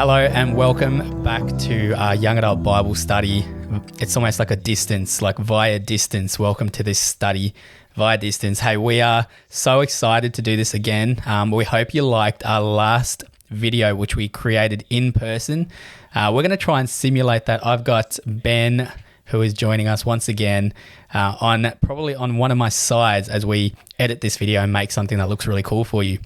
Hello and welcome back to our Young Adult Bible Study. It's almost like a distance, like via distance. Welcome to this study via distance. Hey, we are so excited to do this again. We hope you liked our last video, which we created in person. We're going to try and simulate that. I've got Ben, who is joining us once again probably on one of my sides as we edit this video and make something that looks really cool for you.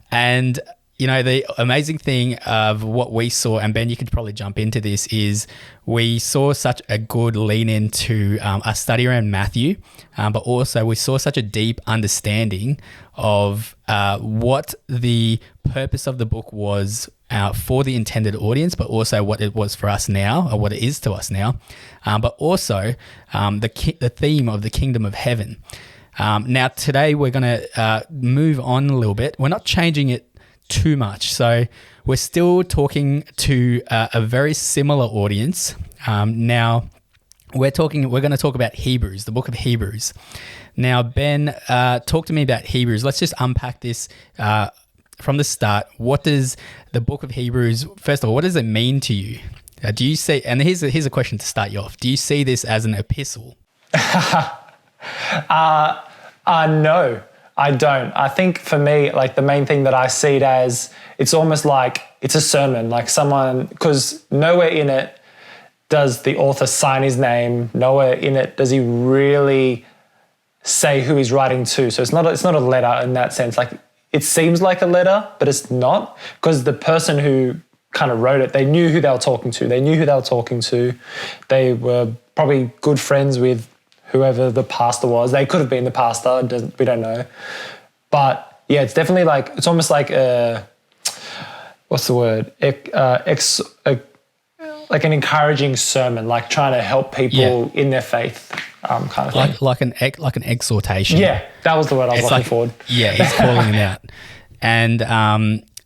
And you know, the amazing thing of what we saw, and Ben, you could probably jump into this, is we saw such a good lean into our study around Matthew, but also we saw such a deep understanding of what the purpose of the book was for the intended audience, but also what it was for us now, or what it is to us now, but also the theme of the kingdom of heaven. Now, today we're going to move on a little bit. We're not changing it too much. So we're still talking to a very similar audience. Now we're going to talk about Hebrews, the book of Hebrews. Now, Ben, talk to me about Hebrews. Let's just unpack this from the start. What does the book of Hebrews, first of all, what does it mean to you? Do you see, and here's a question to start you off. Do you see this as an epistle? No. I don't. I think for me, like the main thing that I see it as, it's almost like it's a sermon, like someone, because nowhere in it does the author sign his name, nowhere in it does he really say who he's writing to. So it's not a letter in that sense. Like it seems like a letter, but it's not, because the person who kind of wrote it, they knew who they were talking to. They were probably good friends with whoever the pastor was. They could have been the pastor, we don't know. But yeah, it's definitely like, it's almost like what's the word? Like an encouraging sermon, like trying to help people in their faith, kind of thing. Like an exhortation. Yeah, that was the word I was looking for. Yeah, he's calling them out. And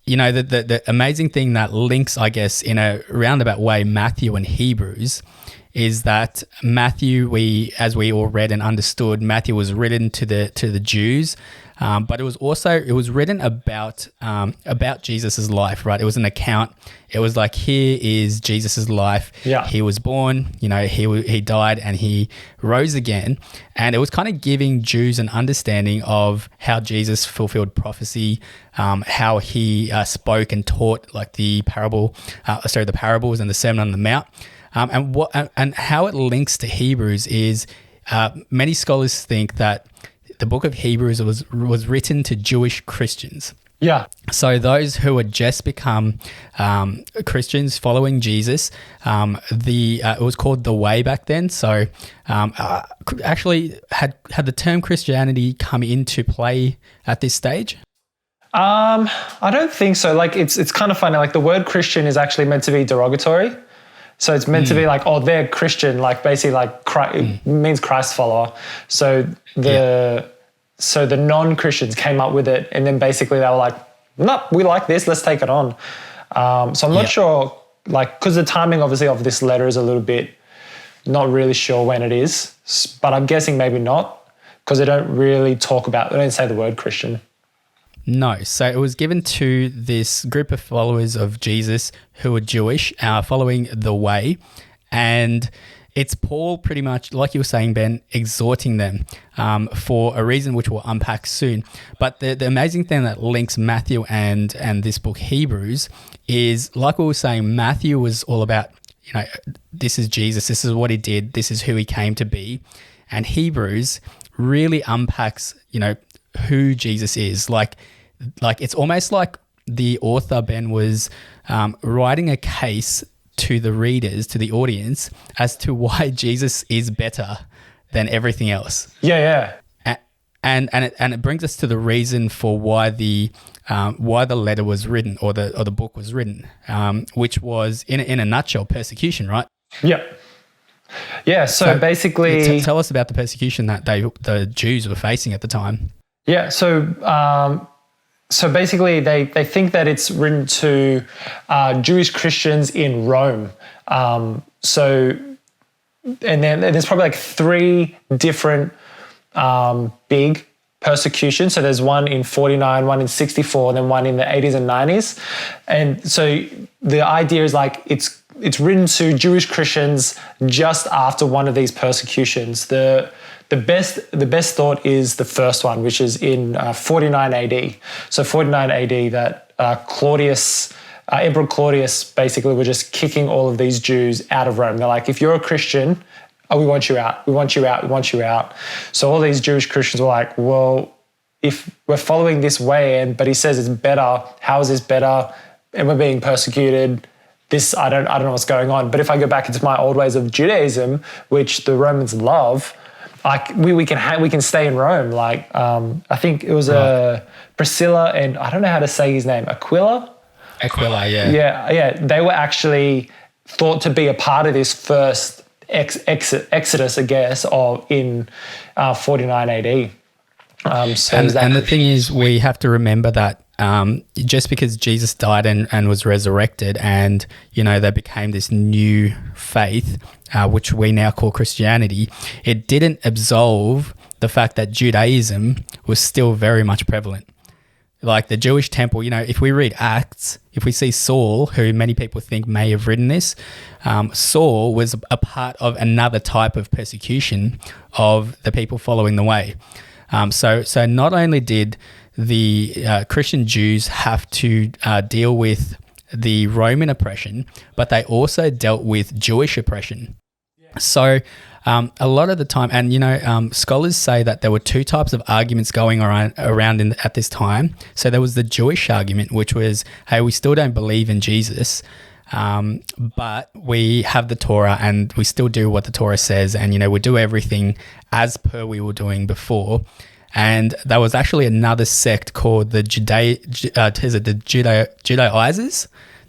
you know, the amazing thing that links, I guess, in a roundabout way, Matthew and Hebrews, is that Matthew, as we all read and understood, Matthew was written to the Jews, but it was written about Jesus's life, right? It was an account. It was like, here is Jesus's life. Yeah. He was born, you know, he died and he rose again, and it was kind of giving Jews an understanding of how Jesus fulfilled prophecy, how he spoke and taught, like the parables and the Sermon on the Mount. And how it links to Hebrews is many scholars think that the book of Hebrews was written to Jewish Christians. Yeah. So those who had just become Christians following Jesus, it was called the Way back then. So actually, had the term Christianity come into play at this stage? I don't think so. Like it's kind of funny. Like the word Christian is actually meant to be derogatory. So it's meant to be like, oh, they're Christian, like basically like it means Christ follower. So the non-Christians came up with it, and then basically they were like, nope, we like this, let's take it on. So I'm not sure, like, because the timing obviously of this letter is a little bit, not really sure when it is, but I'm guessing maybe not, because they don't say the word Christian. No. So it was given to this group of followers of Jesus who were Jewish, following the Way. And it's Paul pretty much, like you were saying, Ben, exhorting them for a reason which we'll unpack soon. But the amazing thing that links Matthew and this book, Hebrews, is, like we were saying, Matthew was all about, you know, this is Jesus, this is what he did, this is who he came to be. And Hebrews really unpacks, you know, who Jesus is. Like it's almost like the author, Ben, was writing a case to the readers, to the audience, as to why Jesus is better than everything else. Yeah. And it brings us to the reason for why the letter was written, or the book was written, which was in a nutshell, persecution, right? Yep. Yeah. So basically, tell us about the persecution that the Jews were facing at the time. Yeah. So basically, they think that it's written to Jewish Christians in Rome. And then there's probably like three different big persecution. So there's one in 49, one in 64, and then one in the 80s and 90s. And so the idea is like it's written to Jewish Christians just after one of these persecutions. The best thought is the first one, which is in 49 AD. So 49 AD, that Emperor Claudius basically were just kicking all of these Jews out of Rome. They're like, if you're a Christian, we want you out, we want you out, we want you out. So all these Jewish Christians were like, well, if we're following this way, but he says it's better, how is this better? And we're being persecuted. I don't know what's going on. But if I go back into my old ways of Judaism, which the Romans love, like we can stay in Rome. Like I think it was Priscilla and I don't know how to say his name, Aquila, yeah. Yeah. They were actually thought to be a part of this first exodus, I guess, in 49 AD. And the thing is, we have to remember that just because Jesus died and was resurrected, and they became this new faith, which we now call Christianity, it didn't absolve the fact that Judaism was still very much prevalent. Like the Jewish temple, if we read Acts, if we see Saul, who many people think may have written this, Saul was a part of another type of persecution of the people following the way. So not only did the Christian Jews have to deal with the Roman oppression, but they also dealt with Jewish oppression. So a lot of the time, and scholars say that there were two types of arguments going around at this time. So there was the Jewish argument, which was, hey, we still don't believe in Jesus, but we have the Torah and we still do what the Torah says, and we do everything as per we were doing before. And there was actually another sect called the Judaizers.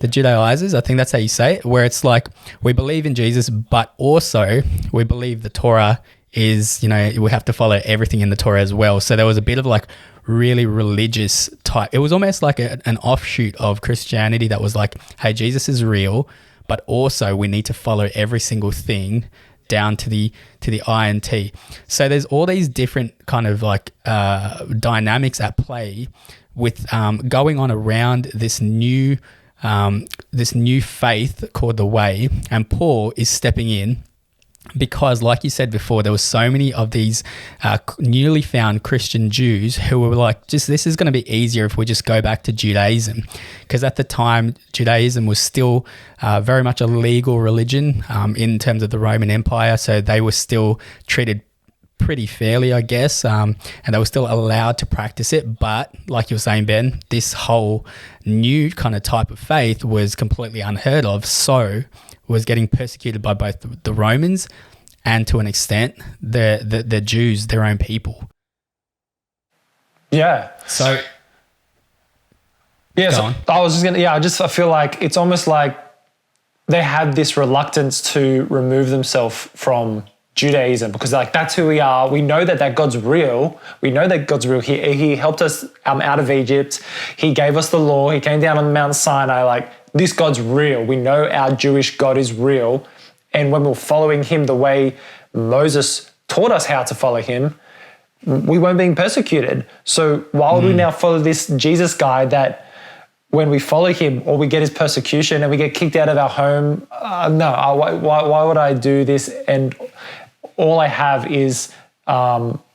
The Judaizers, I think that's how you say it, where it's like we believe in Jesus, but also we believe the Torah is, we have to follow everything in the Torah as well. So there was a bit of like really religious type. It was almost like an offshoot of Christianity that was like, hey, Jesus is real, but also we need to follow every single thing down to the I and T. So there's all these different kind of like dynamics at play with going on around this new faith called the Way, and Paul is stepping in because, like you said before, there were so many of these newly found Christian Jews who were like, this is going to be easier if we just go back to Judaism, because at the time Judaism was still very much a legal religion in terms of the Roman Empire, so they were still treated pretty fairly, I guess, and they were still allowed to practice it. But like you were saying, Ben, this whole new kind of type of faith was completely unheard of, so was getting persecuted by both the Romans and, to an extent, the Jews, their own people. Yeah. So yeah, so I feel like it's almost like they had this reluctance to remove themselves from Judaism, because like that's who we are. We know that God's real. We know that God's real. He helped us out of Egypt. He gave us the law. He came down on Mount Sinai. Like, this God's real. We know our Jewish God is real. And when we're following him the way Moses taught us how to follow him, we weren't being persecuted. So why would we now follow this Jesus guy that when we follow him or we get his persecution and we get kicked out of our home? Why would I do this? And all I have is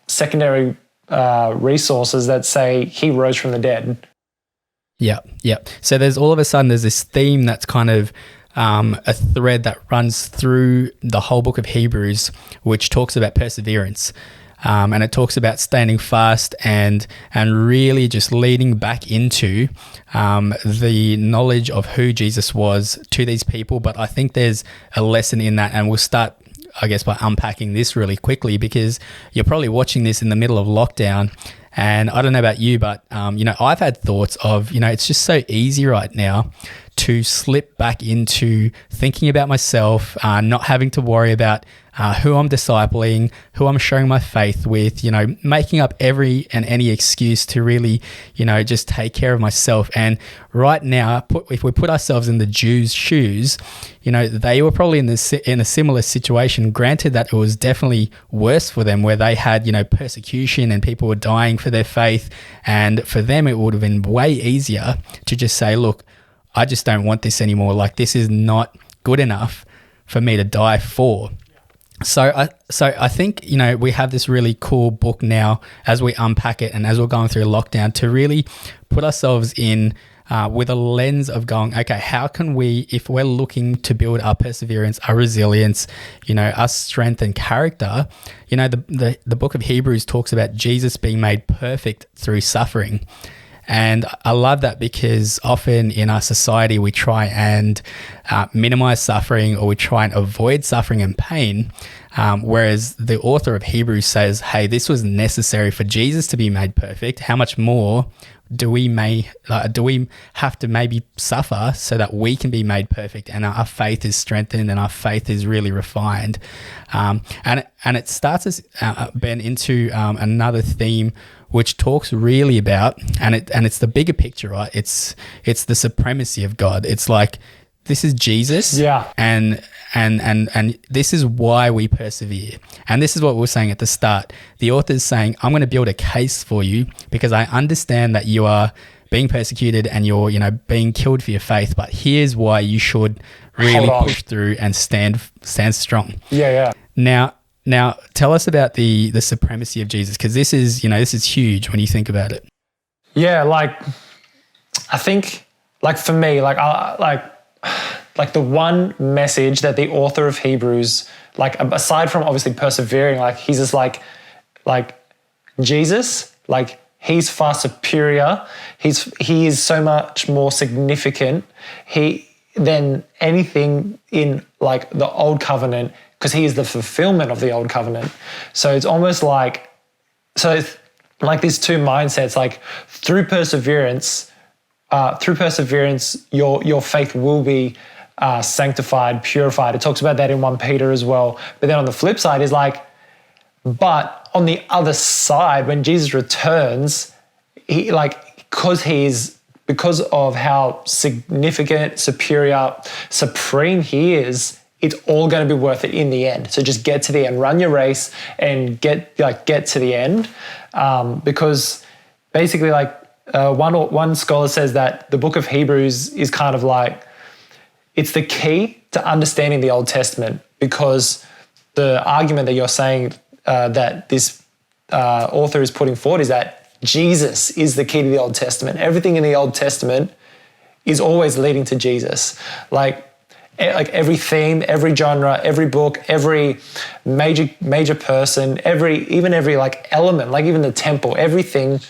secondary resources that say he rose from the dead. Yeah. So there's this theme that's kind of a thread that runs through the whole book of Hebrews, which talks about perseverance. And it talks about standing fast and really just leading back into the knowledge of who Jesus was to these people. But I think there's a lesson in that, and we'll start, I guess, by unpacking this really quickly, because you're probably watching this in the middle of lockdown. And I don't know about you, but, I've had thoughts of, it's just so easy right now to slip back into thinking about myself, not having to worry about who I'm discipling, who I'm sharing my faith with, making up every and any excuse to really, just take care of myself. And right now, if we put ourselves in the Jews' shoes, they were probably in a similar situation. Granted that it was definitely worse for them, where they had, persecution and people were dying for their faith. And for them, it would have been way easier to just say, look, I just don't want this anymore. Like, this is not good enough for me to die for. So I think, we have this really cool book now as we unpack it and as we're going through lockdown to really put ourselves in with a lens of going, okay, how can we, if we're looking to build our perseverance, our resilience, our strength and character, the book of Hebrews talks about Jesus being made perfect through suffering. And I love that because often in our society, we try and minimize suffering, or we try and avoid suffering and pain. Whereas the author of Hebrews says, hey, this was necessary for Jesus to be made perfect. How much more do we have to maybe suffer so that we can be made perfect and our faith is strengthened and our faith is really refined? And it starts us, Ben, into another theme which talks really about, and it's the bigger picture, right? It's the supremacy of God. It's like, this is Jesus, and this is why we persevere. And this is what we were saying at the start. The author's saying, I'm going to build a case for you because I understand that you are being persecuted and you're, being killed for your faith, but here's why you should really push through and stand strong. Yeah. Now, tell us about the supremacy of Jesus, because this is huge when you think about it. Yeah, I think, for me, the one message that the author of Hebrews, aside from obviously persevering, he's just like Jesus, he's far superior. He is so much more significant than anything in the old covenant, because he is the fulfillment of the old covenant. So it's almost these two mindsets, through perseverance, your faith will be sanctified, purified. It talks about that in 1 Peter as well. But then on the flip side is but on the other side, when Jesus returns, because of how significant, superior, supreme he is, it's all going to be worth it in the end. So just get to the end, run your race and get to the end. Because basically one scholar says that the book of Hebrews is kind of it's the key to understanding the Old Testament, because the argument that you're saying that this author is putting forward is that Jesus is the key to the Old Testament. Everything in the Old Testament is always leading to Jesus. Every theme, every genre, every book, every major person, every element, even the temple, everything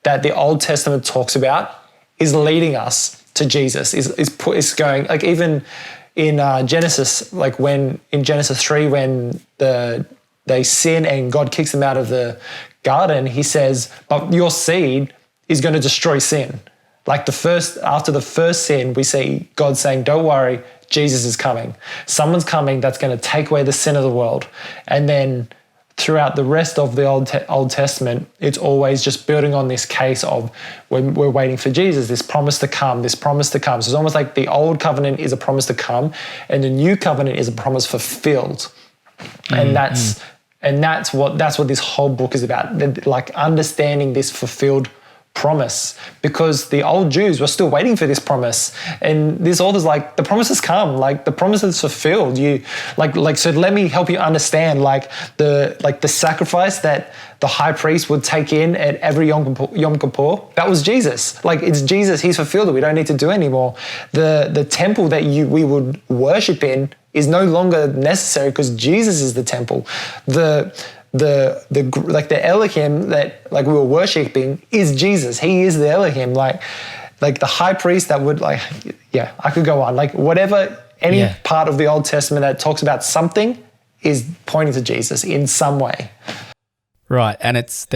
that the Old Testament talks about is leading us to Jesus, is going, even in Genesis, when in Genesis 3, when they sin and God kicks them out of the garden, he says, but your seed is going to destroy sin. After the first sin, we see God saying, don't worry, Jesus is coming. Someone's coming that's going to take away the sin of the world. And then throughout the rest of the Old Testament, it's always just building on this case of when we're waiting for Jesus, this promise to come. So it's almost like the old covenant is a promise to come and the new covenant is a promise fulfilled. And that's what this whole book is about, understanding this fulfilled promise, because the old Jews were still waiting for this promise, and this author's the promise has come, the promise is fulfilled. You so let me help you understand the sacrifice that the high priest would take in at every Yom Kippur. That was Jesus. It's Jesus. He's fulfilled it. We don't need to do anymore. The temple that we would worship in is no longer necessary because Jesus is the temple. The Elohim that we were worshiping is Jesus. He is the Elohim. The high priest that would I could go on. Whatever, any part of the Old Testament that talks about something is pointing to Jesus in some way. Right. And it's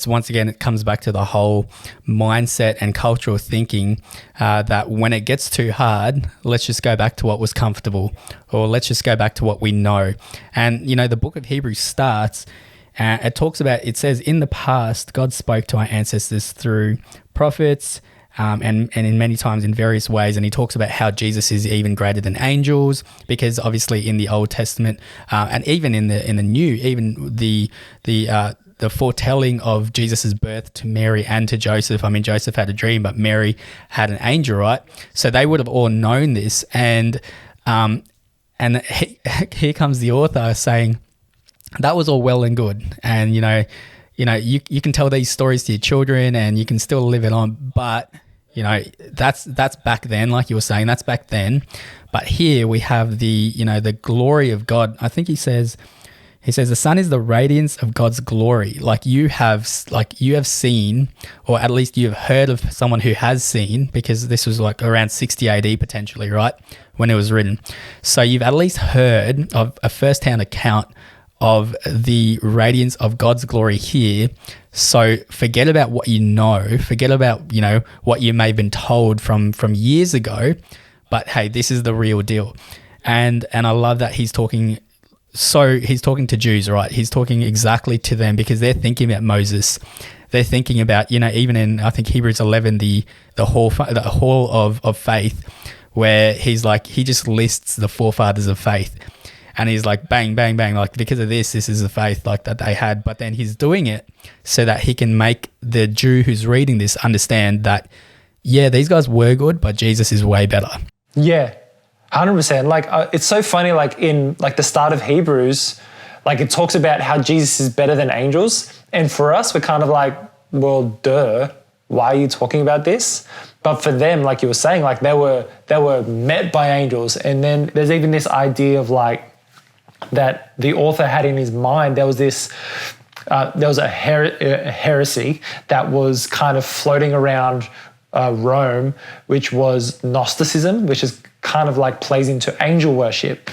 once again, it comes back to the whole mindset and cultural thinking that when it gets too hard, let's just go back to what was comfortable, or let's just go back to what we know. And, the book of Hebrews starts, it says, in the past, God spoke to our ancestors through prophets, and in many times in various ways, and he talks about how Jesus is even greater than angels, because obviously in the Old Testament and even in the New, even the foretelling of Jesus's birth to Mary and to Joseph. I mean, Joseph had a dream, but Mary had an angel, right? So they would have all known this, and here comes the author saying that was all well and good, and you can tell these stories to your children and you can still live it on, but that's back then, like you were saying, that's back then. But here we have the glory of God. I think he says the sun is the radiance of God's glory. Like you have seen, or at least you have heard of someone who has seen, because this was like around 60 AD potentially, right, when it was written. So you've at least heard of a first-hand account of the radiance of God's glory here. So forget about what you know, forget about, what you may have been told from years ago, but hey, this is the real deal. And I love that he's talking to Jews, right? He's talking exactly to them, because they're thinking about Moses. They're thinking about, even in, I think, Hebrews 11, the hall of faith, where he just lists the forefathers of faith. And he's like, bang, bang, bang, like, because of this is the faith like that they had. But then he's doing it so that he can make the Jew who's reading this understand that, yeah, these guys were good, but Jesus is way better. Yeah, 100%. Like, it's so funny, like in like the start of Hebrews, like it talks about how Jesus is better than angels. And for us, we're kind of like, well, duh, why are you talking about this? But for them, like you were saying, like they were met by angels. And then there's even this idea of like, that the author had in his mind. There was a heresy that was kind of floating around Rome, which was Gnosticism, which is kind of like plays into angel worship.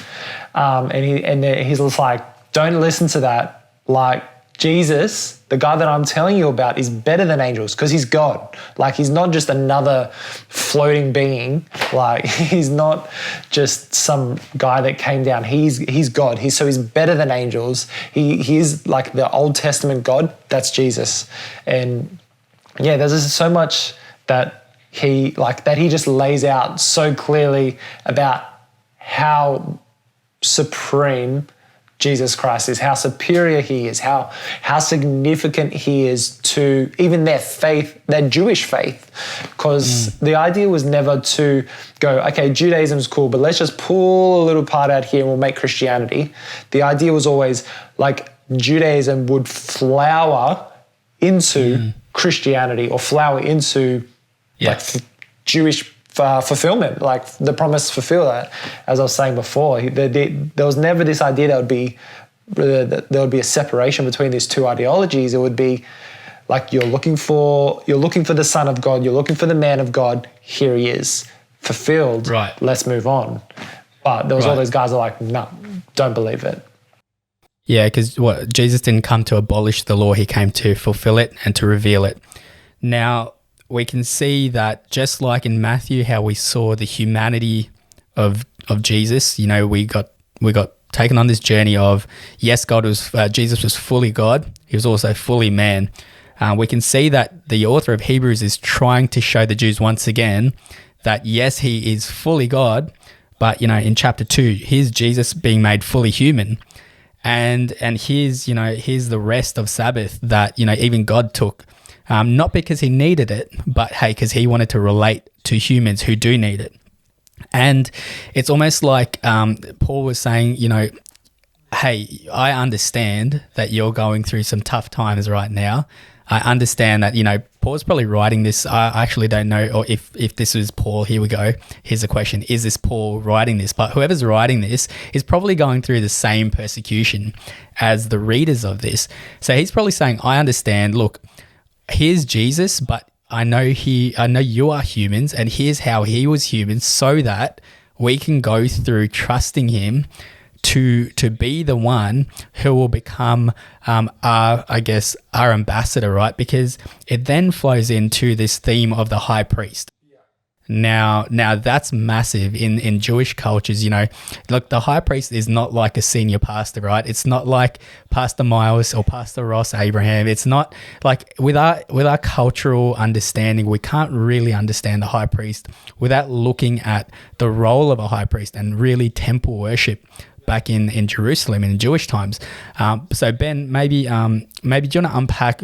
And he's just like, don't listen to that. Like, Jesus, the guy that I'm telling you about, is better than angels because he's God. Like, he's not just another floating being. Like, he's not just some guy that came down. He's God. He's better than angels. He's like the Old Testament God. That's Jesus. And yeah, there's just so much that he just lays out so clearly about how supreme Jesus Christ is, how superior he is, how significant he is to even their faith, their Jewish faith. Because the idea was never to go, okay, Judaism's cool, but let's just pull a little part out here and we'll make Christianity. The idea was always like Judaism would flower into Christianity, or flower into like Jewish fulfillment, like the promise fulfill that. As I was saying before, there was never this idea that there would be a separation between these two ideologies. It would be like you're looking for the Son of God, you're looking for the man of God. Here he is, fulfilled. Right. Let's move on. But there was all those guys that are like, no, don't believe it. Yeah, because Jesus didn't come to abolish the law; he came to fulfill it and to reveal it. Now, we can see that just like in Matthew, how we saw the humanity of Jesus, we got taken on this journey of, yes, Jesus was fully God. He was also fully man. We can see that the author of Hebrews is trying to show the Jews once again that, yes, he is fully God, but, in chapter 2, here's Jesus being made fully human. And here's the rest of Sabbath that, even God took. Not because he needed it, but hey, because he wanted to relate to humans who do need it. And it's almost like Paul was saying, hey, I understand that you're going through some tough times right now. I understand that, Paul's probably writing this. I actually don't know or if this is Paul. Here we go. Here's the question. Is this Paul writing this? But whoever's writing this is probably going through the same persecution as the readers of this. So he's probably saying, I understand, look, here's Jesus, but I know you are humans, and here's how he was human, so that we can go through trusting him to be the one who will become our ambassador, right? Because it then flows into this theme of the high priest. Now that's massive in Jewish cultures. Look, the high priest is not like a senior pastor, right? It's not like Pastor Miles or Pastor Ross Abraham. It's not like with our cultural understanding, we can't really understand the high priest without looking at the role of a high priest and really temple worship back in Jerusalem in Jewish times. So Ben, maybe do you want to unpack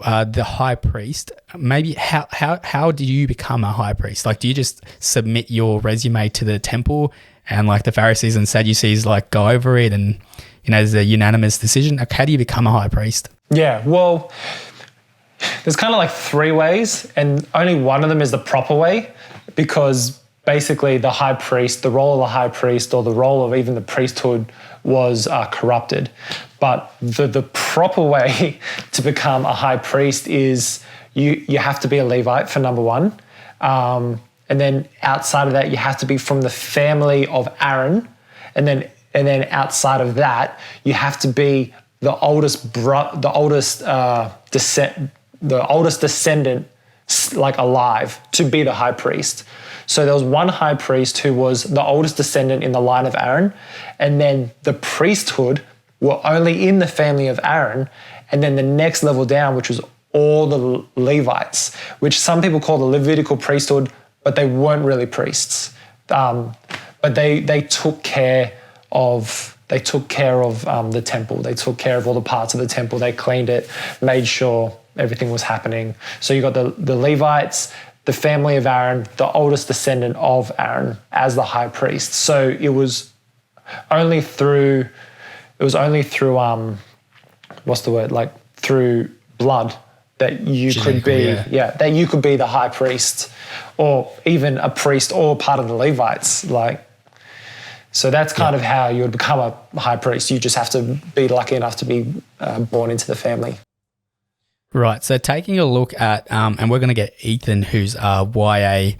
the high priest? Maybe how do you become a high priest? Like, do you just submit your resume to the temple and like the Pharisees and Sadducees like go over it and there's a unanimous decision? Like, how do you become a high priest? Yeah, well, there's kind of like three ways, and only one of them is the proper way, because basically the high priest, the role of the high priest or the role of even the priesthood was corrupted. But the proper way to become a high priest is you have to be a Levite for number one. And then outside of that, you have to be from the family of Aaron. And then outside of that, you have to be the oldest descendant like alive to be the high priest. So there was one high priest who was the oldest descendant in the line of Aaron, and then the priesthood were only in the family of Aaron, and then the next level down, which was all the Levites, which some people call the Levitical priesthood, but they weren't really priests. But they took care of the temple. They took care of all the parts of the temple. They cleaned it, made sure everything was happening. So you got the Levites, the family of Aaron, the oldest descendant of Aaron as the high priest. So it was only through through blood that you could be the high priest, or even a priest or part of the Levites. So that's kind of how you would become a high priest. You just have to be lucky enough to be born into the family. Right. So taking a look at, and we're going to get Ethan, who's a YA,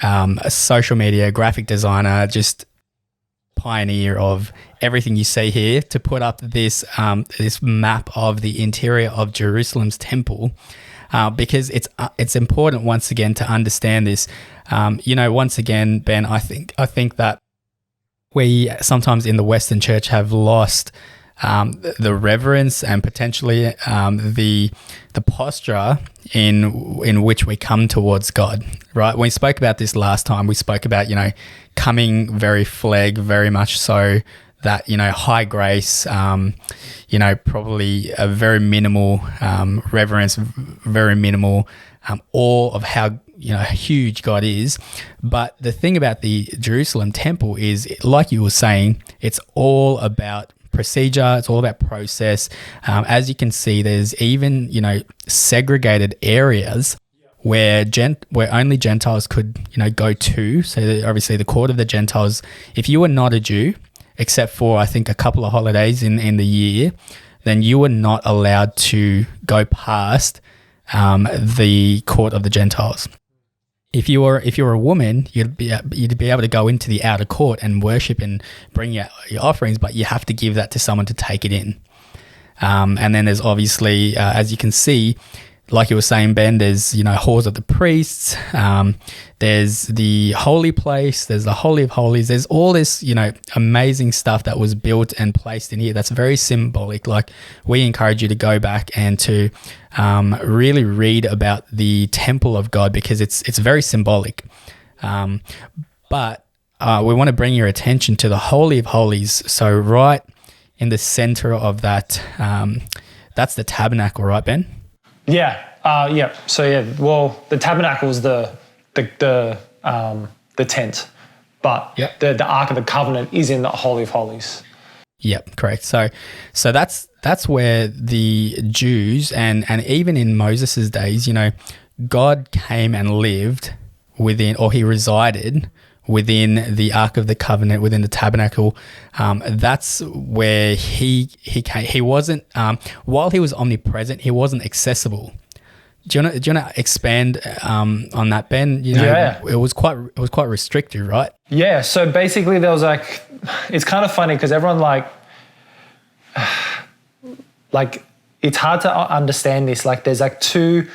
a social media graphic designer, just pioneer of everything you see here, to put up this this map of the interior of Jerusalem's temple, because it's important once again to understand this. Once again, Ben, I think that we sometimes in the Western Church have lost the reverence and potentially the posture in which we come towards God, right? When we spoke about this last time, we spoke about, coming very very much so that, high grace, probably a very minimal reverence, very minimal awe of how, huge God is. But the thing about the Jerusalem temple is, like you were saying, it's all about procedure. It's all about process. As you can see, there's even, segregated areas where only Gentiles could, go to. So obviously the court of the Gentiles, if you were not a Jew, except for I think a couple of holidays in the year, then you were not allowed to go past the court of the Gentiles. If you were a woman, you'd be able to go into the outer court and worship and bring your offerings, but you have to give that to someone to take it in. And then there's obviously, as you can see, like you were saying, Ben, there's, halls of the priests, there's the holy place, there's the Holy of Holies, there's all this, amazing stuff that was built and placed in here that's very symbolic. Like, we encourage you to go back and to really read about the temple of God, because it's very symbolic. But we want to bring your attention to the Holy of Holies. So right in the center of that, that's the tabernacle, right, Ben? Yeah. So well, the tabernacle was the tent, but the Ark of the Covenant is in the Holy of Holies. Yep, correct. So that's where the Jews and even in Moses' days, God came and lived within, or he resided within the Ark of the Covenant, within the tabernacle. That's where he came. He wasn't, while he was omnipresent, he wasn't accessible Do you wanna expand on that, Ben? It was quite restrictive, right? Yeah. So basically, there was like, it's kind of funny because everyone like it's hard to understand this. Like, there's like two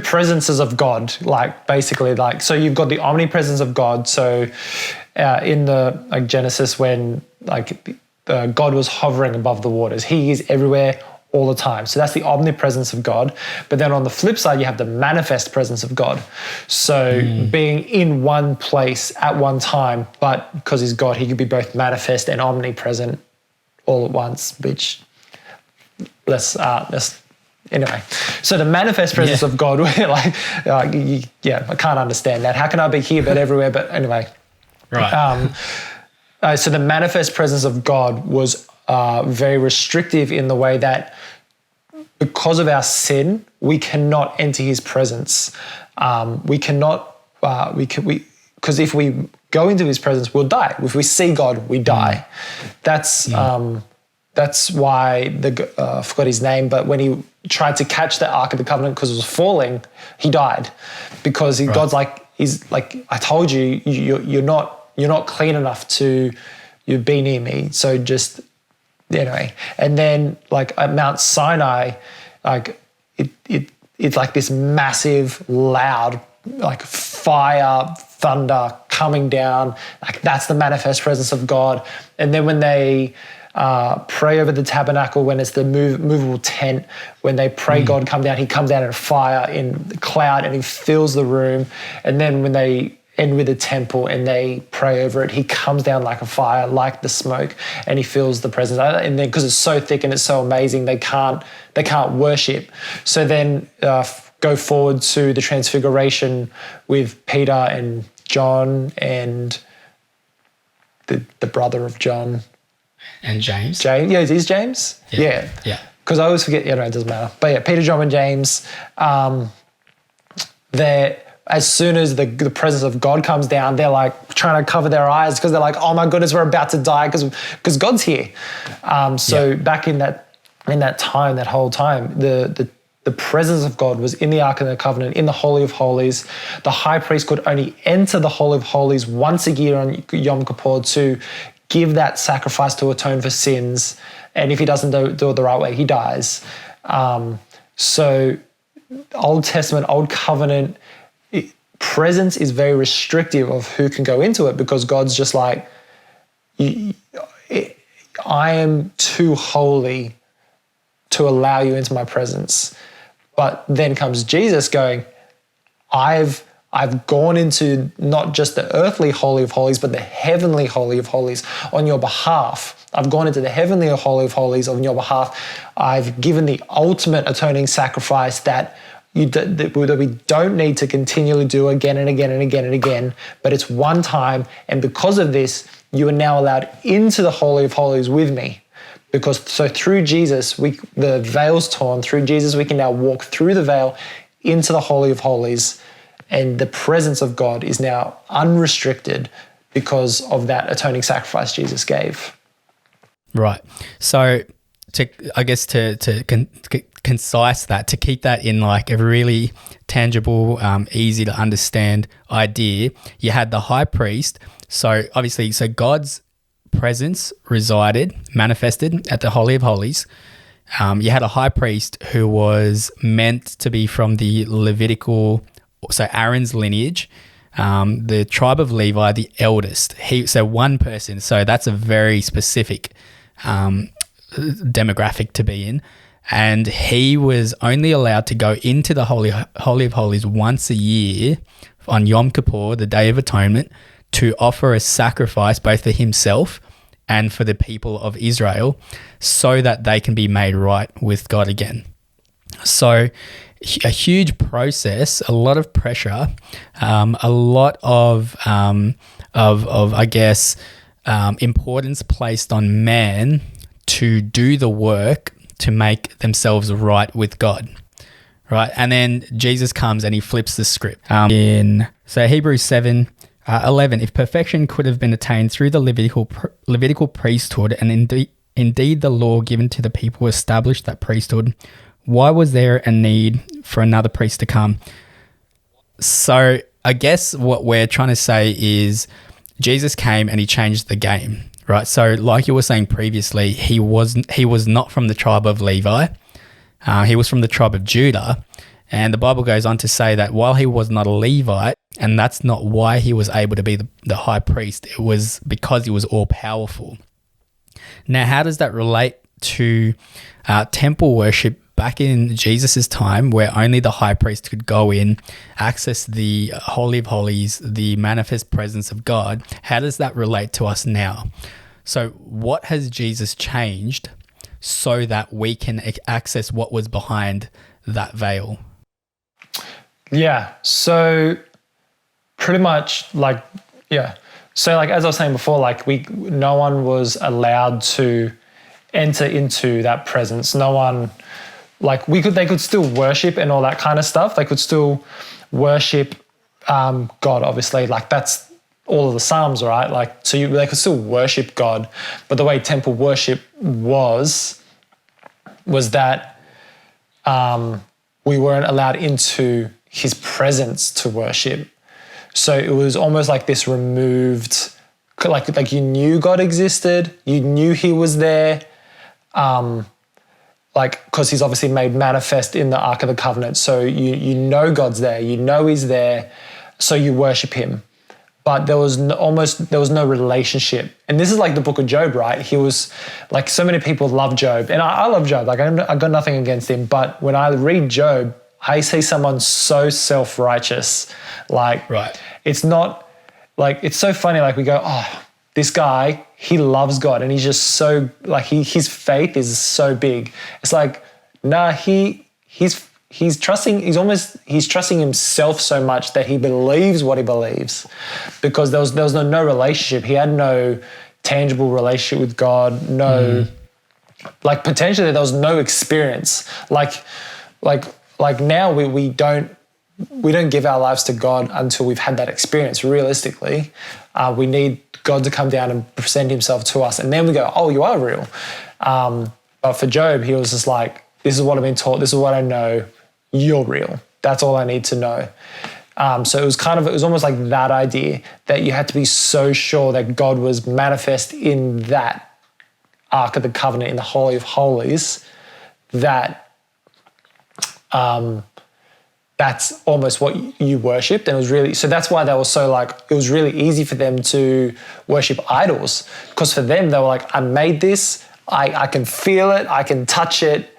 presences of God. Like basically, like, so you've got the Omni Presence of God. So in the like Genesis, when like God was hovering above the waters, He is everywhere all the time. So that's the omnipresence of God. But then on the flip side, you have the manifest presence of God. So being in one place at one time, but because He's God, He could be both manifest and omnipresent all at once, which anyway. So the manifest presence of God, I can't understand that. How can I be here but everywhere? But anyway. Right. So the manifest presence of God was very restrictive in the way that because of our sin, we cannot enter His presence. Because if we go into His presence, we'll die. If we see God, we die. That's why I forgot his name, but when he tried to catch the Ark of the Covenant because it was falling, he died because God's like, he's like, I told you, you're not clean enough to be near me. So just, anyway. And then like at Mount Sinai, like it's like this massive, loud, like fire, thunder coming down. Like that's the manifest presence of God. And then when they pray over the tabernacle, when it's the movable tent, when they pray God come down, He comes down in fire, in the cloud, and He fills the room. And then when they end with the temple and they pray over it, He comes down like a fire, like the smoke, and He fills the presence. And then because it's so thick and it's so amazing, they can't worship. So then go forward to the Transfiguration with Peter and John and the brother of John. And James. Yeah, it is James? Yeah. Because I always forget, it doesn't matter. But yeah, Peter, John, and James, as soon as the presence of God comes down, they're like trying to cover their eyes because they're like, oh my goodness, we're about to die because God's here. Back in that time, that whole time, the presence of God was in the Ark of the Covenant, in the Holy of Holies. The high priest could only enter the Holy of Holies once a year on Yom Kippur to give that sacrifice to atone for sins. And if he doesn't do it the right way, he dies. So Old Testament, Old Covenant, presence is very restrictive of who can go into it because God's just like, I am too holy to allow you into my presence. But then comes Jesus going, I've gone into not just the earthly Holy of Holies, but the heavenly Holy of Holies on your behalf. I've gone into the heavenly Holy of Holies on your behalf. I've given the ultimate atoning sacrifice that we don't need to continually do again and again and again and again, but it's one time. And because of this, you are now allowed into the Holy of Holies with me. So through Jesus, the veil's torn. Through Jesus, we can now walk through the veil into the Holy of Holies. And the presence of God is now unrestricted because of that atoning sacrifice Jesus gave. Right. So to concise that, to keep that in like a really tangible, easy to understand idea, you had the high priest. So obviously, God's presence manifested at the Holy of Holies. You had a high priest who was meant to be from the Levitical, so Aaron's lineage, the tribe of Levi, the eldest. So one person. So that's a very specific demographic to be in. And he was only allowed to go into the Holy of Holies once a year on Yom Kippur, the Day of Atonement, to offer a sacrifice both for himself and for the people of Israel so that they can be made right with God again. So a huge process, a lot of pressure, a lot of I guess, importance placed on man to do the work to make themselves right with God, right? And then Jesus comes and he flips the script. So Hebrews 7:11, if perfection could have been attained through the Levitical priesthood, and indeed the law given to the people established that priesthood, why was there a need for another priest to come? So I guess what we're trying to say is Jesus came and he changed the game, right? So like you were saying previously, he was not from the tribe of Levi. He was from the tribe of Judah. And the Bible goes on to say that while he was not a Levite, and that's not why he was able to be the high priest, it was because he was all-powerful. Now, how does that relate to temple worship back in Jesus' time, where only the high priest could go in, access the Holy of Holies, the manifest presence of God? How does that relate to us now? So what has Jesus changed so that we can access what was behind that veil? Yeah. So pretty much like, yeah. So like, as I was saying before, like no one was allowed to enter into that presence. No one, like they could still worship and all that kind of stuff. They could still worship God, obviously. Like that's all of the Psalms, right? Like, so they could still worship God. But the way temple worship was that we weren't allowed into his presence to worship. So it was almost like this removed, like you knew God existed, you knew he was there, like because he's obviously made manifest in the Ark of the Covenant. So you know God's there, you know he's there, so you worship him. But there was no relationship. And this is like the book of Job, right? He was like, so many people love Job, and I love Job. Like I got nothing against him, but when I read Job, I see someone so self-righteous. Like, right. It's not like, it's so funny. Like we go, oh, this guy, he loves God, and he's just so like his faith is so big. It's like, nah, he's trusting himself so much that he believes what he believes, because there was no relationship. He had no tangible relationship with God. Like potentially there was no experience. Like now we don't give our lives to God until we've had that experience. Realistically, we need God to come down and present himself to us, and then we go, oh, you are real. But for Job, he was just like, this is what I've been taught, this is what I know, you're real. That's all I need to know. So it was almost like that idea that you had to be so sure that God was manifest in that Ark of the Covenant, in the Holy of Holies, that that's almost what you worshipped. And it was really, so that's why they were so like, it was really easy for them to worship idols, because for them, they were like, I made this, I can feel it, I can touch it.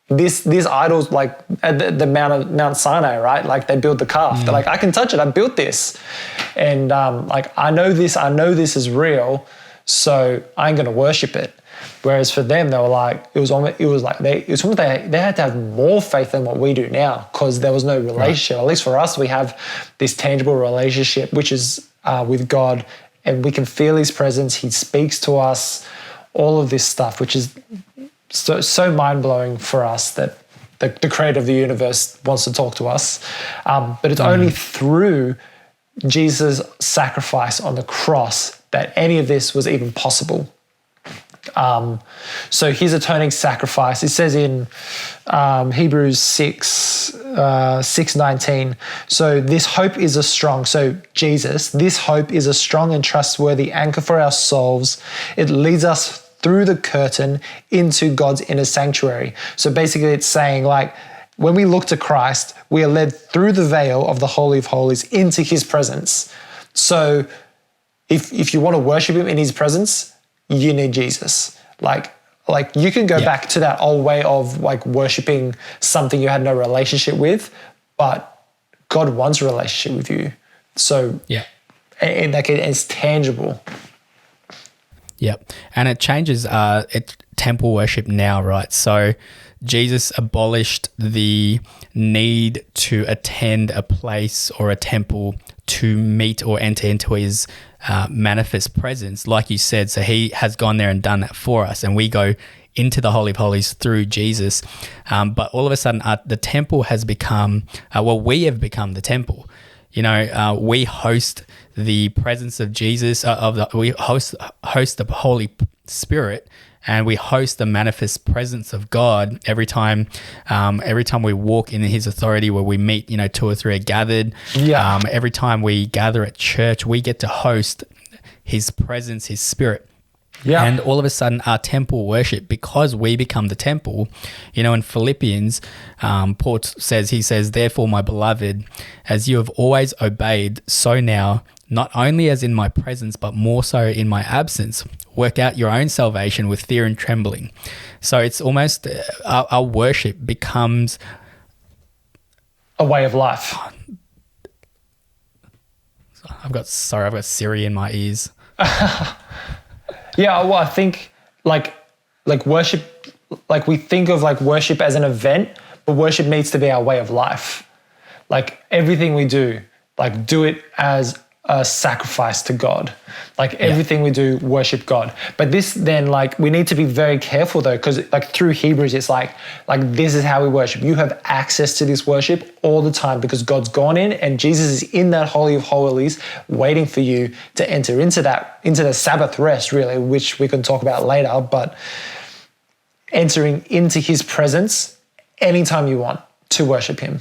These idols, like at the Mount Sinai, right? Like they built the calf. They're like, I can touch it, I built this. And like, I know this is real, so I ain't gonna worship it. Whereas for them, they were like, they had to have more faith than what we do now, because there was no relationship. Right. At least for us, we have this tangible relationship, which is with God, and we can feel his presence. He speaks to us, all of this stuff, which is so mind-blowing for us, that the creator of the universe wants to talk to us. But it's only through Jesus' sacrifice on the cross that any of this was even possible. So his atoning sacrifice, it says in Hebrews 6:19, so this hope is this hope is a strong and trustworthy anchor for our souls. It leads us through the curtain into God's inner sanctuary. So basically it's saying, like, when we look to Christ, we are led through the veil of the Holy of Holies into his presence. So if you want to worship him in his presence, you need Jesus. Like you can go back to that old way of like worshiping something you had no relationship with, but God wants a relationship with you. So and like it's tangible. Yep. And it changes temple worship now, right? So Jesus abolished the need to attend a place or a temple to meet or enter into his manifest presence, like you said. So he has gone there and done that for us, and we go into the Holy of Holies through Jesus. But all of a sudden, the temple has become, we have become the temple. You know, we host the presence of Jesus, we host the Holy Spirit, and we host the manifest presence of God every time we walk in His authority, where we meet, 2 or 3 are gathered. Yeah. Every time we gather at church, we get to host His presence, His Spirit. Yeah. And all of a sudden, our temple worship, because we become the temple, in Philippians, Paul says, therefore, my beloved, as you have always obeyed, so now, not only as in my presence, but more so in my absence, work out your own salvation with fear and trembling. So it's almost our worship becomes a way of life. I've got Siri in my ears. Yeah, well, I think like worship, like we think of like worship as an event, but worship needs to be our way of life. Like everything we do it as a sacrifice to God. Like everything we do, worship God. But this then, we need to be very careful though, because through Hebrews, it's like this is how we worship. You have access to this worship all the time because God's gone in and Jesus is in that Holy of Holies waiting for you to enter into the Sabbath rest, really, which we can talk about later, but entering into His presence anytime you want to worship Him.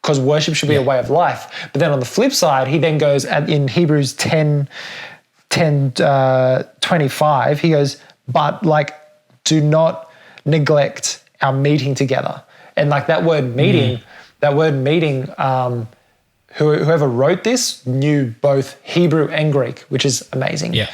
Because worship should be a way of life. But then on the flip side, he then goes in Hebrews 10:25, he goes, but do not neglect our meeting together. And that word meeting, whoever wrote this knew both Hebrew and Greek, which is amazing. Yeah.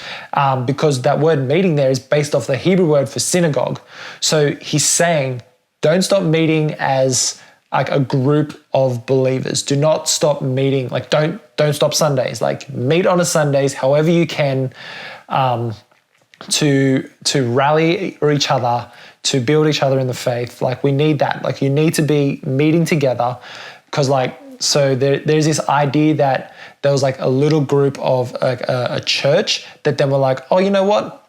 Because that word meeting there is based off the Hebrew word for synagogue. So he's saying, don't stop meeting as a group of believers. Do not stop meeting. Don't stop Sundays. Meet on a Sundays, however you can, to rally each other, to build each other in the faith. We need that. You need to be meeting together, because so there's this idea that there was a little group of a church that then were oh, you know what?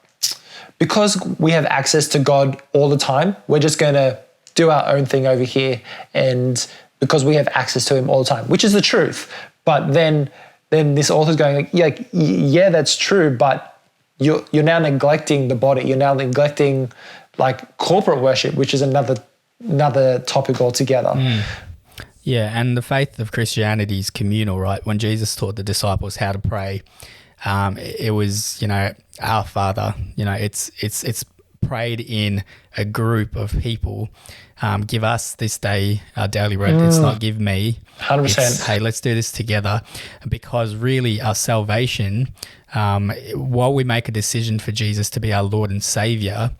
Because we have access to God all the time, we're just going to do our own thing over here, and because we have access to Him all the time, which is the truth. But then this author's going yeah, that's true, but you're now neglecting the body. You're now neglecting corporate worship, which is another topic altogether. Yeah, and the faith of Christianity is communal, right? When Jesus taught the disciples how to pray, it was our Father. It's prayed in a group of people. Give us this day our daily bread. It's not give me. 100%. It's, hey, let's do this together. Because really our salvation, while we make a decision for Jesus to be our Lord and Savior,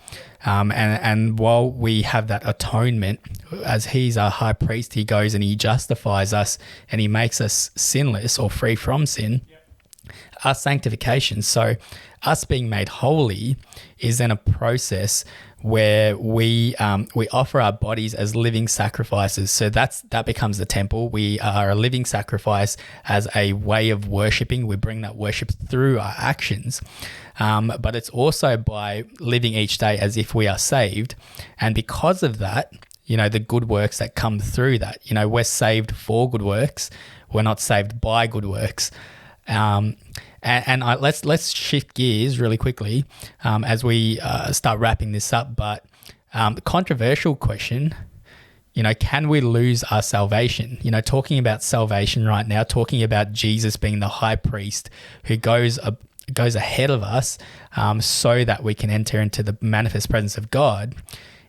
and while we have that atonement, as He's our high priest, He goes and He justifies us and He makes us sinless or free from sin. Our sanctification, so us being made holy, is then a process where we offer our bodies as living sacrifices. So that becomes the temple. We are a living sacrifice as a way of worshiping. We bring that worship through our actions, but it's also by living each day as if we are saved. And because of that, the good works that come through that, we're saved for good works. We're not saved by good works. Let's shift gears really quickly as we start wrapping this up. But the controversial question, can we lose our salvation? Talking about salvation right now, talking about Jesus being the high priest who goes ahead of us so that we can enter into the manifest presence of God.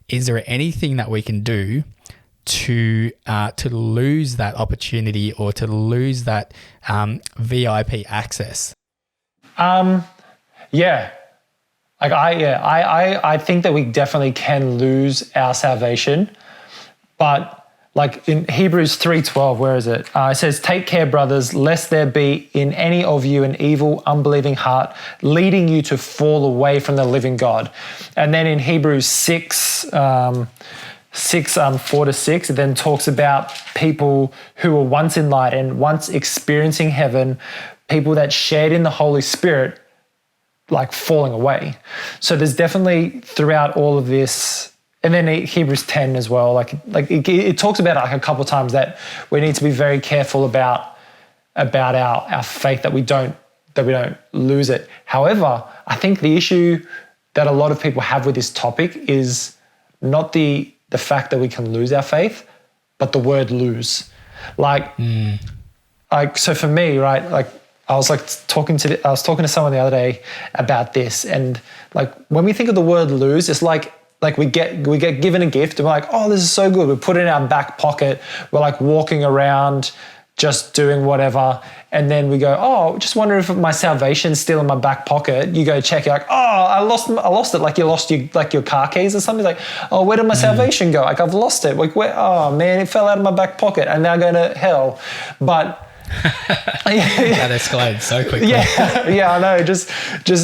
Is there anything that we can do to lose that opportunity or to lose that VIP access? Yeah. I think that we definitely can lose our salvation, but in Hebrews 3:12, where is it? It says, "Take care, brothers, lest there be in any of you an evil, unbelieving heart, leading you to fall away from the living God." And then in Hebrews 4-6, it then talks about people who were once in light and once experiencing heaven, people that shared in the Holy Spirit, falling away. So there's definitely throughout all of this, and then Hebrews 10 as well, it talks about a couple of times that we need to be very careful about our faith, that we don't lose it. However, I think the issue that a lot of people have with this topic is not the fact that we can lose our faith, but the word lose. Like so for me, right, like I was talking to someone the other day about this, and like when we think of the word lose, it's like we get given a gift and we're like, oh, this is so good. We put it in our back pocket. We're like walking around just doing whatever. And then we go, oh, just wonder if my salvation's still in my back pocket. You go check, you're like, oh, I lost it. Like you lost your car keys or something. Like, oh, where did my salvation go? Like I've lost it. Like where? Oh man, it fell out of my back pocket and now going to hell. But that escalated so quickly. Yeah, I know. Just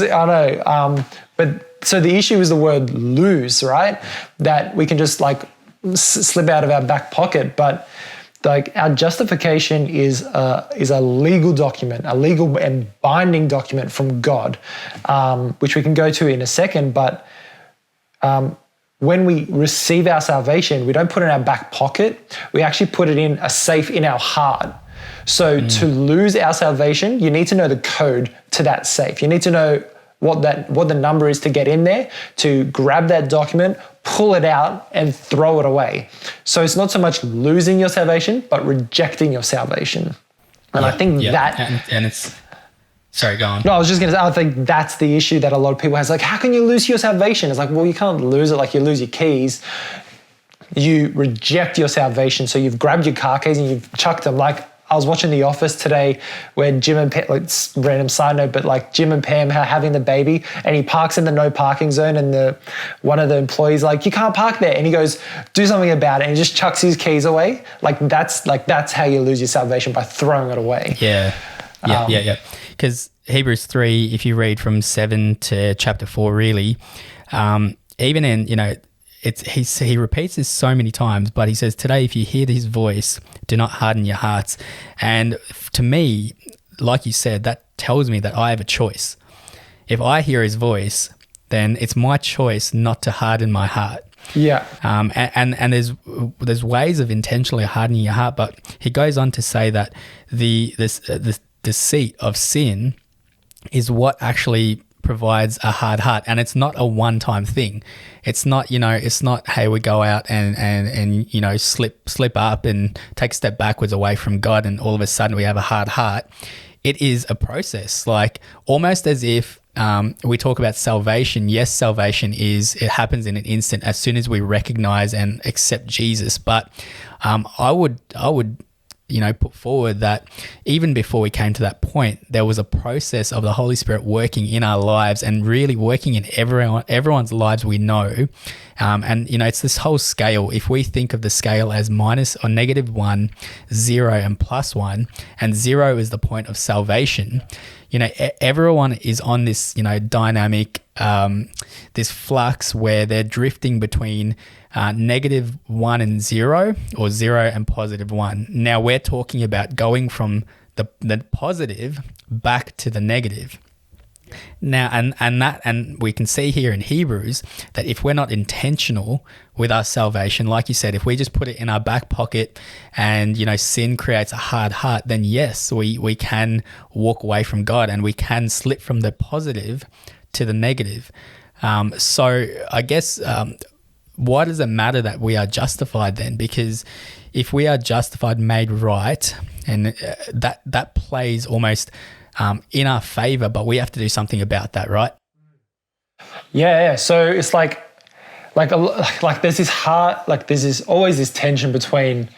I know. But so the issue is the word lose, right? That we can just like slip out of our back pocket, but like our justification is a legal document, a legal and binding document from God, which we can go to in a second. But when we receive our salvation, we don't put it in our back pocket. We actually put it in a safe in our heart. So to lose our salvation, you need to know the code to that safe. You need to know what the number is to get in there, to grab that document, pull it out and throw it away. So it's not so much losing your salvation, but rejecting your salvation. And I think that... And it's... Sorry, go on. No, I was just going to say, I think that's the issue that a lot of people have. It's like, how can you lose your salvation? It's like, well, you can't lose it like you lose your keys. You reject your salvation. So you've grabbed your car keys and you've chucked them. Like, I was watching The Office today where Jim and Pam, like random side note, but like Jim and Pam are having the baby and he parks in the no parking zone and one of the employees like, you can't park there. And he goes, do something about it. And he just chucks his keys away. That's how you lose your salvation, by throwing it away. Yeah. Because Hebrews 3, if you read from 7 to chapter 4, really, even in, he repeats this so many times, but he says, today, if you hear his voice, do not harden your hearts. And to me, like you said, that tells me that I have a choice. If I hear his voice, then it's my choice not to harden my heart. Yeah. And there's ways of intentionally hardening your heart, but he goes on to say that the deceit of sin is what actually provides a hard heart, and it's not a one-time thing. It's not, it's not, hey, we go out and slip up and take a step backwards away from God and all of a sudden we have a hard heart. It is a process, like almost as if we talk about salvation. Yes, salvation it happens in an instant as soon as we recognize and accept Jesus. But I would put forward that even before we came to that point, there was a process of the Holy Spirit working in our lives and really working in everyone's lives we know. It's this whole scale. If we think of the scale as minus or -1, 0 and +1, and 0 is the point of salvation, everyone is on this, dynamic, this flux where they're drifting between -1 and 0, or 0 and +1. Now we're talking about going from the positive back to the negative. Now, and we can see here in Hebrews that if we're not intentional with our salvation, like you said, if we just put it in our back pocket and, sin creates a hard heart, then yes, we can walk away from God and we can slip from the positive to the negative. So I guess, why does it matter that we are justified then? Because if we are justified, made right, and that plays almost in our favor, but we have to do something about that, right? Yeah. So it's like there's always this tension between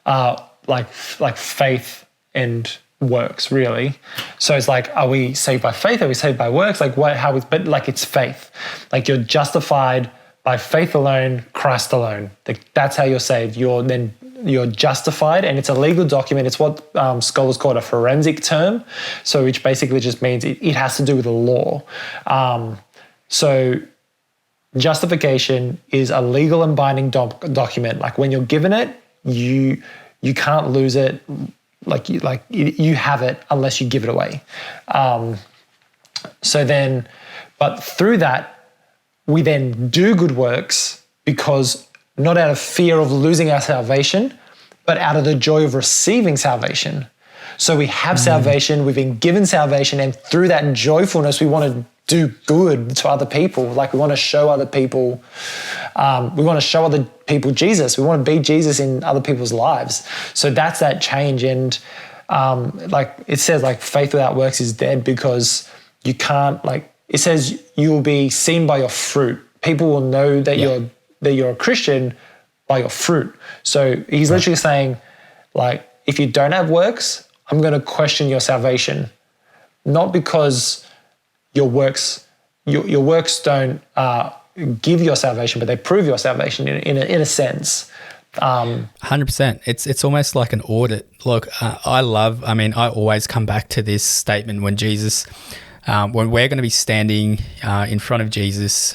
like faith and works, really. So it's like, are we saved by faith? Are we saved by works? Like what? How? But like it's faith. Like you're justified by faith alone, Christ alone. That's how you're saved. You're justified, and it's a legal document. It's what scholars call a forensic term, so which basically just means it has to do with the law. So justification is a legal and binding document. Like when you're given it, you can't lose it. Like you have it unless you give it away. But through that, we then do good works because not out of fear of losing our salvation, but out of the joy of receiving salvation. So we have salvation, we've been given salvation, and through that joyfulness, we want to do good to other people. Like we want to show other people, Jesus. We want to be Jesus in other people's lives. So that's that change. And like it says, like faith without works is dead, because you can't, like it says, you will be seen by your fruit. People will know that you're a Christian by your fruit. So he's literally saying, like, if you don't have works, I'm going to question your salvation. Not because your works don't give your salvation, but they prove your salvation in a sense. 100%. It's almost like an audit. Look, I always come back to this statement when Jesus, when we're going to be standing in front of Jesus,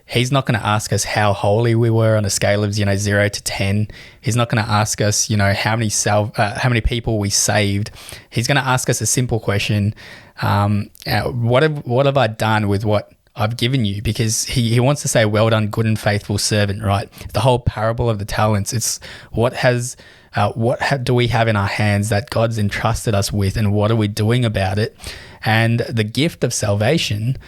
he's not going to ask us how holy we were on a scale of 0 to 10. He's not going to ask us, how many people we saved. He's going to ask us a simple question: what have I done with what I've given you? Because he wants to say, well done, good and faithful servant, right? The whole parable of the talents, it's what do we have in our hands that God's entrusted us with, and what are we doing about it? And the gift of salvation,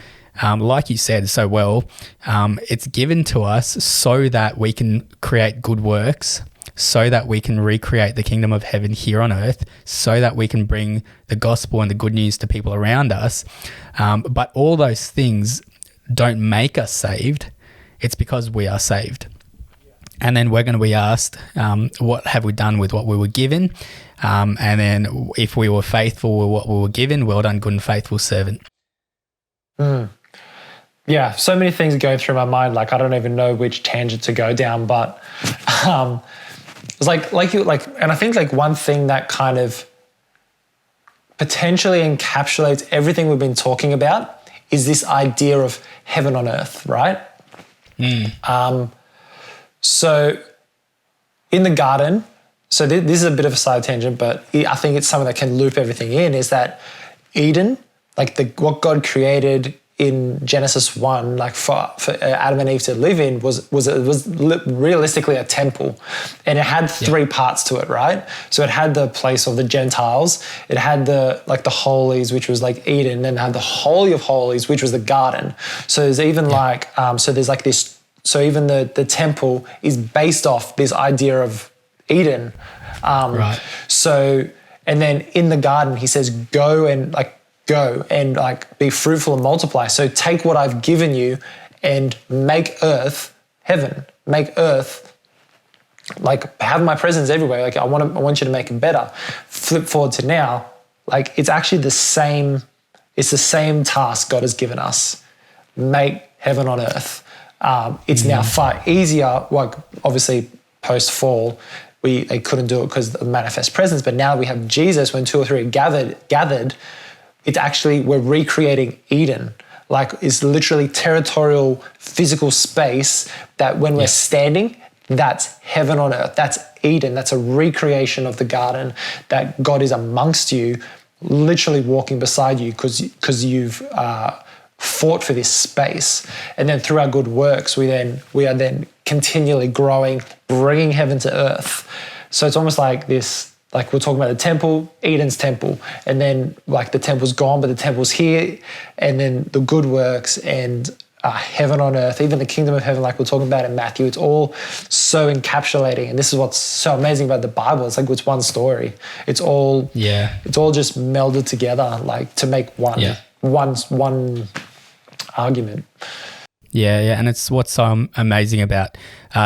like you said so well, it's given to us so that we can create good works, so that we can recreate the kingdom of heaven here on earth, so that we can bring the gospel and the good news to people around us. But all those things don't make us saved. It's because we are saved. And then we're going to be asked, what have we done with what we were given? And then if we were faithful with what we were given, well done, good and faithful servant. Yeah, so many things go through my mind. Like I don't even know which tangent to go down, but it's and I think like one thing that kind of potentially encapsulates everything we've been talking about is this idea of heaven on earth, right? So in the garden, so this is a bit of a side tangent, but I think it's something that can loop everything in, is that Eden, like what God created in Genesis 1, like for Adam and Eve to live in, was realistically a temple, and it had three parts to it, right? So it had the place of the Gentiles, it had the holies, which was like Eden, and then it had the Holy of Holies, which was the garden. So there's even so even the temple is based off this idea of Eden. Right. So, and then in the garden, he says, go and be fruitful and multiply. So take what I've given you and make earth heaven. Make earth, like, have my presence everywhere. Like I want you to make it better. Flip forward to now, like it's actually the same task God has given us. Make heaven on earth. It's now far easier, like obviously post-fall, they couldn't do it because of the manifest presence, but now we have Jesus. When 2 or 3 are gathered, it's actually, we're recreating Eden. Like it's literally territorial, physical space that when we're standing, that's heaven on earth. That's Eden. That's a recreation of the garden, that God is amongst you, literally walking beside you because you've fought for this space. And then through our good works, we are then continually growing, bringing heaven to earth. So it's almost like this, like we're talking about the temple, Eden's temple, and then like the temple's gone, but the temple's here, and then the good works and heaven on earth, even the kingdom of heaven, like we're talking about in Matthew. It's all so encapsulating, and this is what's so amazing about the Bible. It's like it's one story. It's all just melded together, like to make one argument. Yeah, and it's what's so amazing about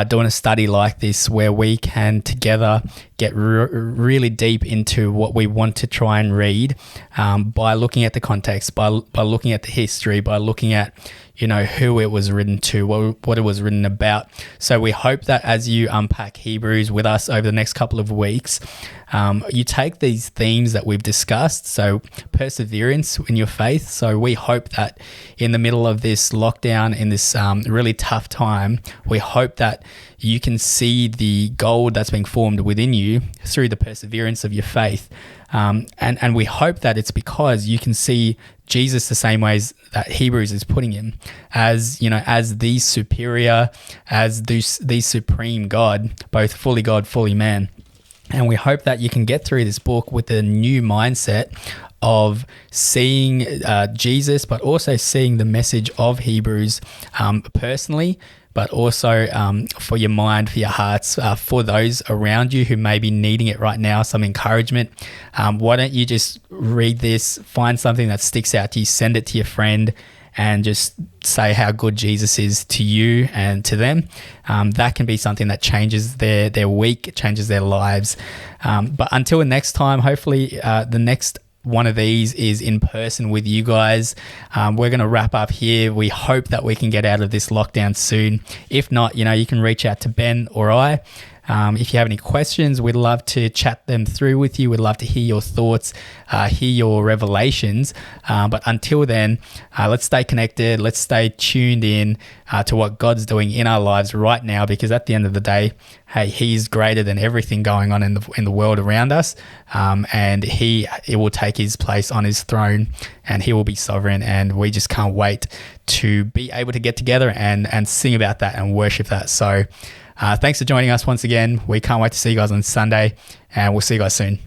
doing a study like this, where we can together get really deep into what we want to try and read by looking at the context, by looking at the history, by looking at who it was written to, what it was written about. So we hope that as you unpack Hebrews with us over the next couple of weeks, you take these themes that we've discussed, so perseverance in your faith. So we hope that in the middle of this lockdown, in this really tough time, we hope that you can see the gold that's being formed within you through the perseverance of your faith. And we hope that it's because you can see Jesus the same ways that Hebrews is putting him, as the superior, as the supreme God, both fully God, fully man. And we hope that you can get through this book with a new mindset of seeing Jesus, but also seeing the message of Hebrews personally, but also for your mind, for your hearts, for those around you who may be needing it right now, some encouragement. Why don't you just read this, find something that sticks out to you, send it to your friend, and just say how good Jesus is to you and to them. That can be something that changes their week, changes their lives. But until next time, hopefully the next one of these is in person with you guys. We're going to wrap up here. We hope that we can get out of this lockdown soon. If not, you can reach out to Ben or I. If you have any questions, we'd love to chat them through with you. We'd love to hear your thoughts, hear your revelations. But until then, let's stay connected. Let's stay tuned in to what God's doing in our lives right now, because at the end of the day, hey, He's greater than everything going on in the world around us. And He will take His place on His throne, and He will be sovereign. And we just can't wait to be able to get together and sing about that and worship that. So thanks for joining us once again. We can't wait to see you guys on Sunday, and we'll see you guys soon.